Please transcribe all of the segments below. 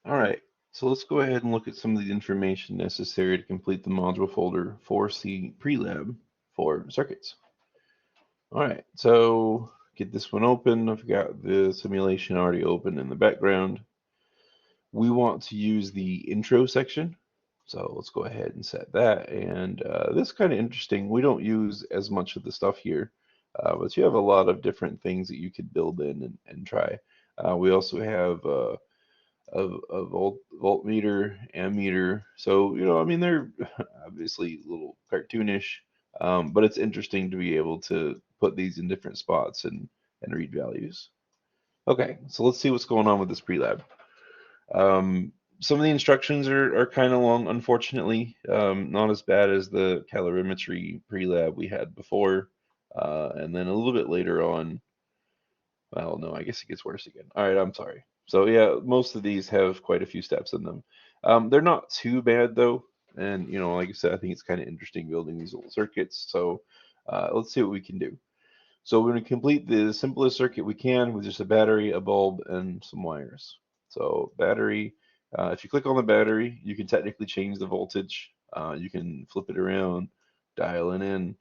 All right, so let's go ahead and look at some of the information necessary to complete the module folder for C pre-lab for circuits. All right, so get this one open. I've got the simulation already open in the background. We want to use the intro section. So let's go ahead and set that. And this is kind of interesting. We don't use as much of the stuff here, but you have a lot of different things that you could build in and try. We also have a voltmeter, ammeter. So, I mean, they're obviously a little cartoonish, but it's interesting to be able to put these in different spots and read values. Okay, so let's see what's going on with this pre-lab. Some of the instructions are kind of long, unfortunately. Not as bad as the calorimetry pre-lab we had before. And then a little bit later on, well, no, I guess it gets worse again. All right, I'm sorry. So yeah, most of these have quite a few steps in them. They're not too bad though. And like I said, I think it's kind of interesting building these little circuits. So let's see what we can do. So we're going to complete the simplest circuit we can with just a battery, a bulb, and some wires. So battery, if you click on the battery, you can technically change the voltage. You can flip it around, dial it in,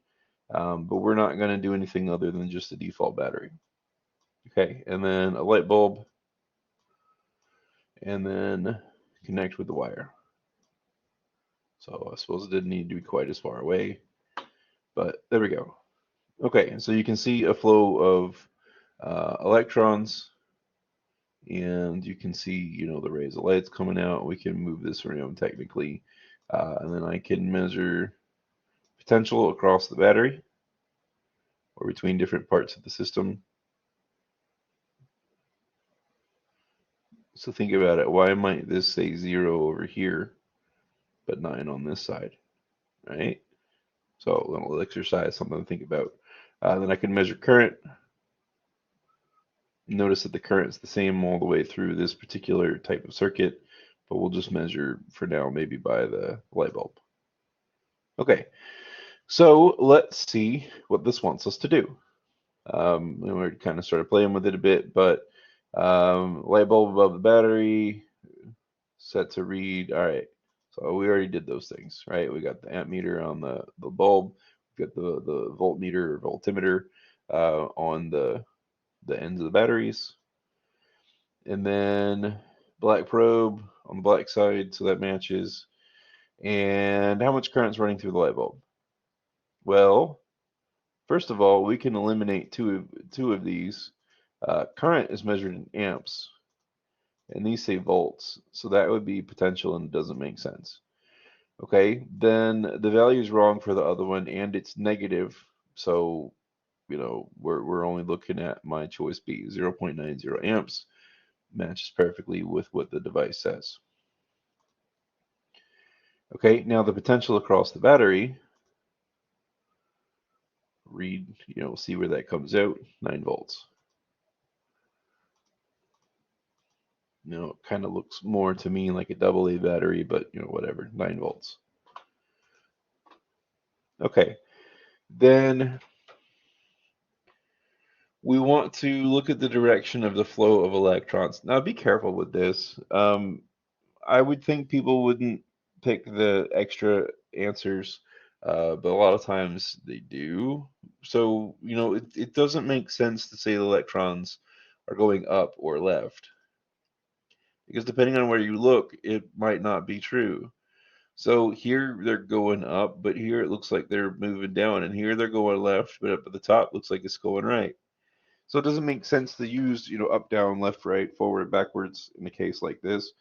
but we're not going to do anything other than just the default battery. Okay, and then a light bulb, and then connect with the wire. So I suppose it didn't need to be quite as far away, but there we go. Okay, and so you can see a flow of electrons, and you can see, the rays of lights coming out. We can move this around technically, and then I can measure potential across the battery or between different parts of the system. So think about it. Why might this say 0 over here, but 9 on this side, right? So a little exercise, something to think about. Then I can measure current. Notice that the current is the same all the way through this particular type of circuit, but we'll just measure for now maybe by the light bulb. Okay, so let's see what this wants us to do. And we're kind of started playing with it a bit, but light bulb above the battery, set to read. All right, so we already did those things, right? We got the amp meter on the bulb, we got the voltmeter or voltimeter on the ends of the batteries, and then black probe on the black side, so that matches. And how much current's running through the light bulb? Well, first of all, we can eliminate two of these. Current is measured in amps, and these say volts, so that would be potential and it doesn't make sense. Okay, then the value is wrong for the other one, and it's negative, so we're only looking at my choice B, 0.90 amps, matches perfectly with what the device says. Okay, now the potential across the battery, read, see where that comes out, 9 volts. It kind of looks more to me like a AA battery, but whatever, 9 volts. Okay, then we want to look at the direction of the flow of electrons. Now be careful with this. I would think people wouldn't pick the extra answers, but a lot of times they do. So, it doesn't make sense to say the electrons are going up or left, because depending on where you look, it might not be true. So here they're going up, but here it looks like they're moving down, and here they're going left, but up at the top looks like it's going right. So it doesn't make sense to use, up, down, left, right, forward, backwards in a case like this.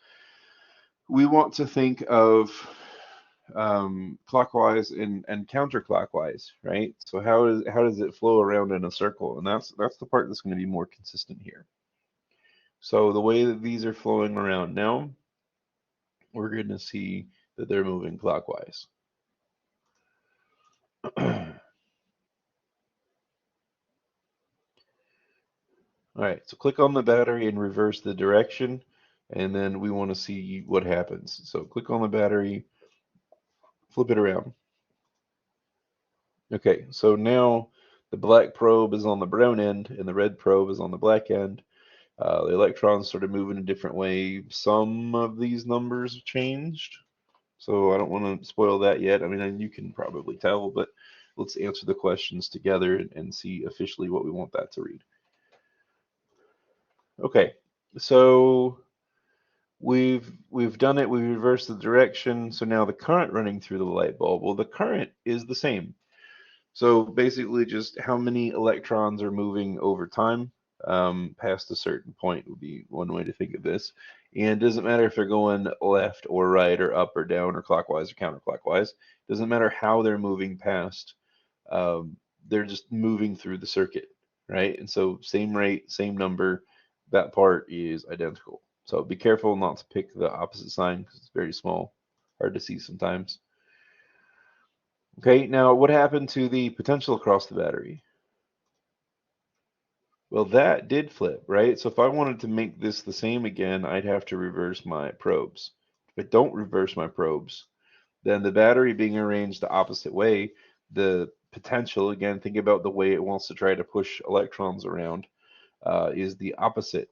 We want to think of clockwise and counterclockwise, right? So how does it flow around in a circle? And that's the part that's going to be more consistent here. So the way that these are flowing around now, we're going to see that they're moving clockwise. All right, so click on the battery and reverse the direction, and then we want to see what happens. So click on the battery, flip it around. Okay, so now the black probe is on the brown end and the red probe is on the black end. The electrons sort of move in a different way. Some of these numbers have changed, so I don't want to spoil that yet. I mean, you can probably tell, but let's answer the questions together and see officially what we want that to read. Okay, so we've done it. We reversed the direction. So now the current running through the light bulb, well, the current is the same. So basically, just how many electrons are moving over time past a certain point would be one way to think of this. And it doesn't matter if they're going left or right or up or down or clockwise or counterclockwise. It doesn't matter how they're moving past. They're just moving through the circuit, right? And so same rate, same number. That part is identical. So be careful not to pick the opposite sign because it's very small, hard to see sometimes. Okay, now what happened to the potential across the battery? Well, that did flip, right? So if I wanted to make this the same again, I'd have to reverse my probes. If I don't reverse my probes, then the battery being arranged the opposite way, the potential, again, think about the way it wants to try to push electrons around, is the opposite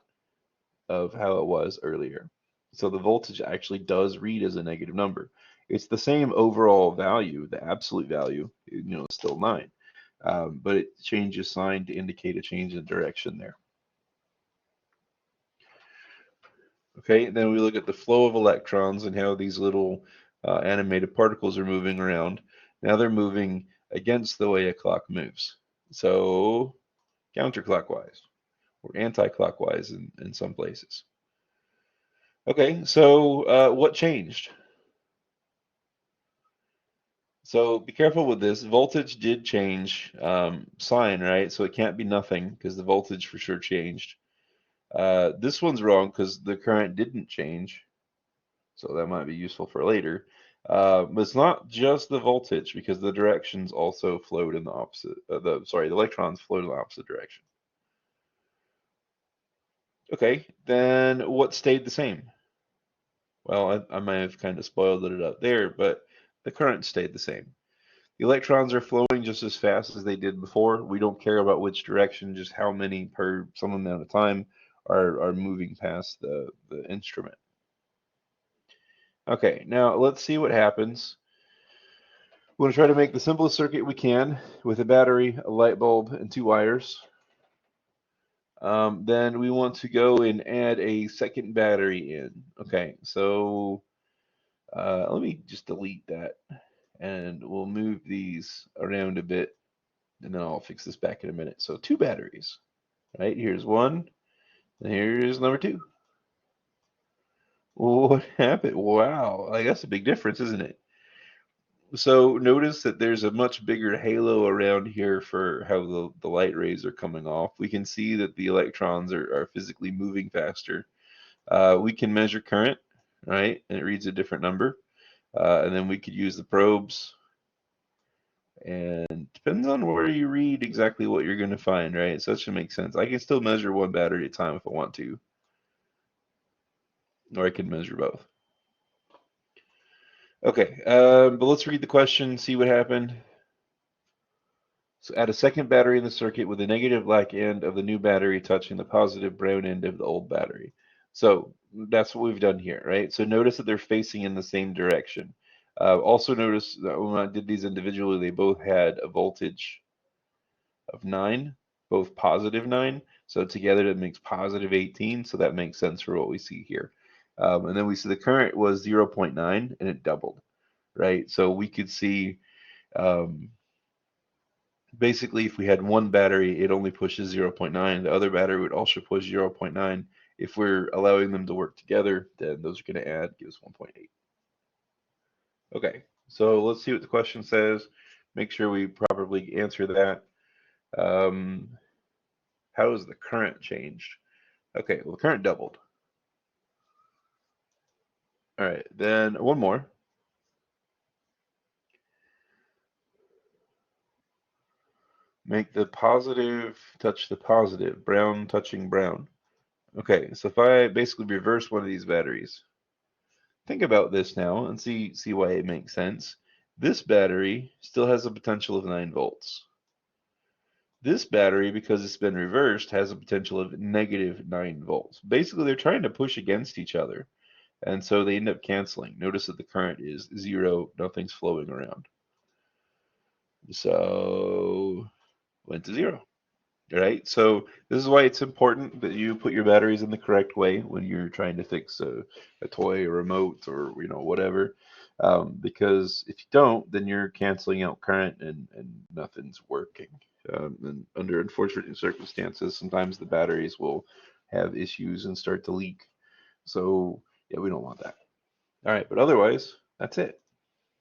of how it was earlier. So the voltage actually does read as a negative number. It's the same overall value, the absolute value, it's still 9. But it changes sign to indicate a change in direction there. Okay, then we look at the flow of electrons and how these little animated particles are moving around. Now they're moving against the way a clock moves. So counterclockwise or anti-clockwise in some places. Okay, so what changed? So be careful with this. Voltage did change sign, right? So it can't be nothing because the voltage for sure changed. This one's wrong because the current didn't change. So that might be useful for later. But it's not just the voltage because the directions also flowed in the opposite. The electrons flowed in the opposite direction. Okay, then what stayed the same? Well, I might have kind of spoiled it up there, but the current stayed the same. The electrons are flowing just as fast as they did before. We don't care about which direction, just how many per some amount of time are moving past the instrument. Okay, now let's see what happens. We're going to try to make the simplest circuit we can with a battery, a light bulb, and 2 wires. Then we want to go and add a second battery in. Okay, so let me just delete that and we'll move these around a bit and then I'll fix this back in a minute. So 2 batteries, right? Here's one and here's number 2. What happened? Wow, like that's a big difference, isn't it? So notice that there's a much bigger halo around here for how the light rays are coming off. We can see that the electrons are physically moving faster. We can measure current, right? And it reads a different number. And then we could use the probes. And depends on where you read exactly what you're going to find, right? So that should make sense. I can still measure one battery at a time if I want to. Or I can measure both. Okay, but let's read the question, see what happened. So add a second battery in the circuit with the negative black end of the new battery touching the positive brown end of the old battery. So that's what we've done here, right? So notice that they're facing in the same direction. Also notice that when I did these individually, they both had a voltage of 9, both positive 9. So together that makes positive 18. So that makes sense for what we see here. And then we see the current was 0.9 and it doubled, right? So we could see basically if we had one battery, it only pushes 0.9. The other battery would also push 0.9. If we're allowing them to work together, then those are going to add, give us 1.8. Okay, so let's see what the question says. Make sure we properly answer that. How has the current changed? Okay, well, the current doubled. All right, then one more. Make the positive touch the positive, brown touching brown. Okay, so if I basically reverse one of these batteries, think about this now and see why it makes sense. This battery still has a potential of 9 volts. This battery, because it's been reversed, has a potential of -9 volts. Basically, they're trying to push against each other, and so they end up canceling. Notice that the current is 0, nothing's flowing around. So went to 0. Right? So this is why it's important that you put your batteries in the correct way when you're trying to fix a toy or remote or whatever. Because if you don't, then you're canceling out current and nothing's working. And under unfortunate circumstances, sometimes the batteries will have issues and start to leak. So yeah, we don't want that. All right, but otherwise, that's it.